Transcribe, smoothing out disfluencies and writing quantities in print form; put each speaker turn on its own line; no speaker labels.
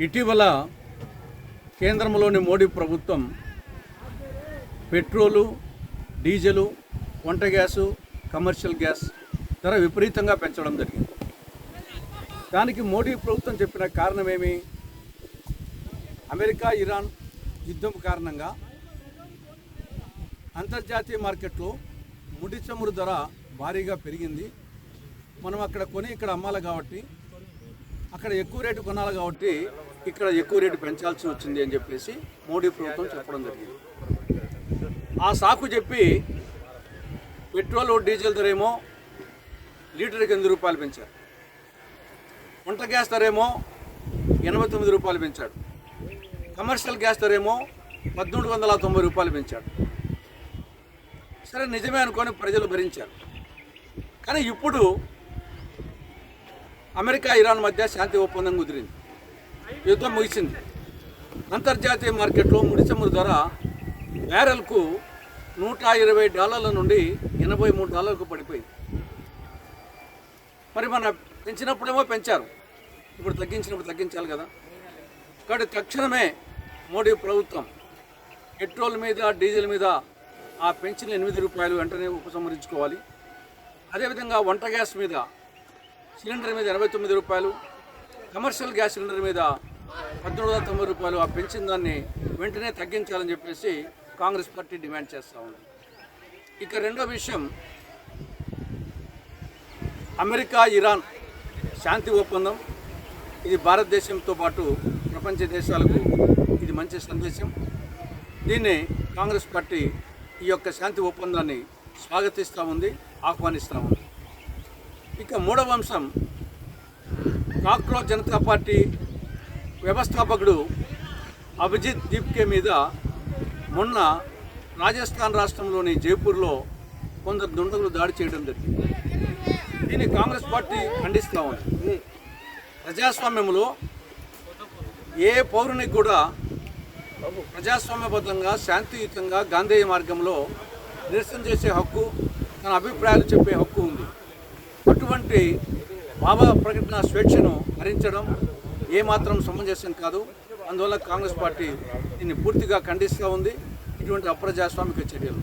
ఇటీవల కేంద్రంలోని మోడీ ప్రభుత్వం పెట్రోలు, డీజిలు, వంట గ్యాసు, కమర్షియల్ గ్యాస్ ధర విపరీతంగా పెంచడం జరిగింది. దానికి మోడీ ప్రభుత్వం చెప్పిన కారణమేమి? అమెరికా ఇరాన్ యుద్ధం కారణంగా అంతర్జాతీయ మార్కెట్లో ముడి చమురు ధర భారీగా పెరిగింది. మనం అక్కడ కొని ఇక్కడ అమ్మాలి కాబట్టి, అక్కడ ఎక్కువ రేటు కొనాలి కాబట్టి ఇక్కడ ఎక్కువ రేటు పెంచాల్సి వచ్చింది అని చెప్పేసి మోడీ ప్రభుత్వం చెప్పడం జరిగింది. ఆ సాకు చెప్పి పెట్రోల్, డీజిల్ ధర ఏమో లీటర్కి 8 రూపాయలు పెంచారు. వంట గ్యాస్ ధర ఏమో 89 రూపాయలు పెంచాడు. కమర్షియల్ గ్యాస్ ధర ఏమో 1390 రూపాయలు పెంచాడు. సరే, నిజమే అనుకొని ప్రజలు భరించారు. కానీ ఇప్పుడు అమెరికా ఇరాన్ మధ్య శాంతి ఒప్పందం కుదిరింది. యుద్ధం ముగిసింది. అంతర్జాతీయ మార్కెట్లో ముడి చమురు ధర బ్యారెల్కు $120 నుండి $83 పడిపోయింది. మరి మన పెంచినప్పుడేమో పెంచారు, ఇప్పుడు తగ్గించినప్పుడు తగ్గించాలి కదా. కాబట్టి తక్షణమే మోడీ ప్రభుత్వం పెట్రోల్ మీద, డీజిల్ మీద ఆ పెంచిన 8 రూపాయలు వెంటనే ఉపసంహరించుకోవాలి. అదేవిధంగా వంట గ్యాస్ మీద సిలిండర్ మీద 89 రూపాయలు, కమర్షియల్ గ్యాస్ సిలిండర్ మీద 1390 రూపాయలు ఆ పెంచిన దాన్ని వెంటనే తగ్గించాలని చెప్పేసి కాంగ్రెస్ పార్టీ డిమాండ్ చేస్తూ ఉంది. ఇక రెండో విషయం, అమెరికా ఇరాన్ శాంతి ఒప్పందం. ఇది భారతదేశంతో పాటు ప్రపంచ దేశాలకు ఇది మంచి సందేశం. దీన్ని కాంగ్రెస్ పార్టీ ఈ యొక్క శాంతి ఒప్పందాన్ని స్వాగతిస్తూ ఉంది, ఆహ్వానిస్తూ ఉంది. ఇక మూడవ అంశం, కాక్రోచ్ జనతా పార్టీ వ్యవస్థాపకుడు అభిజిత్ దీప్కే మీద మొన్న రాజస్థాన్ రాష్ట్రంలోని జైపూర్లో కొందరు దుండగులు దాడి చేయడం జరిగింది. దీన్ని కాంగ్రెస్ పార్టీ ఖండిస్తూ ఉంది. ప్రజాస్వామ్యంలో ఏ పౌరునికి కూడా ప్రజాస్వామ్యబద్ధంగా, శాంతియుతంగా, గాంధేయ మార్గంలో నిరసన చేసే హక్కు, తన అభిప్రాయాలు చెప్పే హక్కు ఉంది. అటువంటి భావ ప్రకటన స్వేచ్ఛను హరించడం ఏమాత్రం సమంజసం కాదు. అందువల్ల కాంగ్రెస్ పార్టీ దీన్ని పూర్తిగా ఖండిస్తూ ఉంది, ఇటువంటి అప్రజాస్వామిక చర్యలు.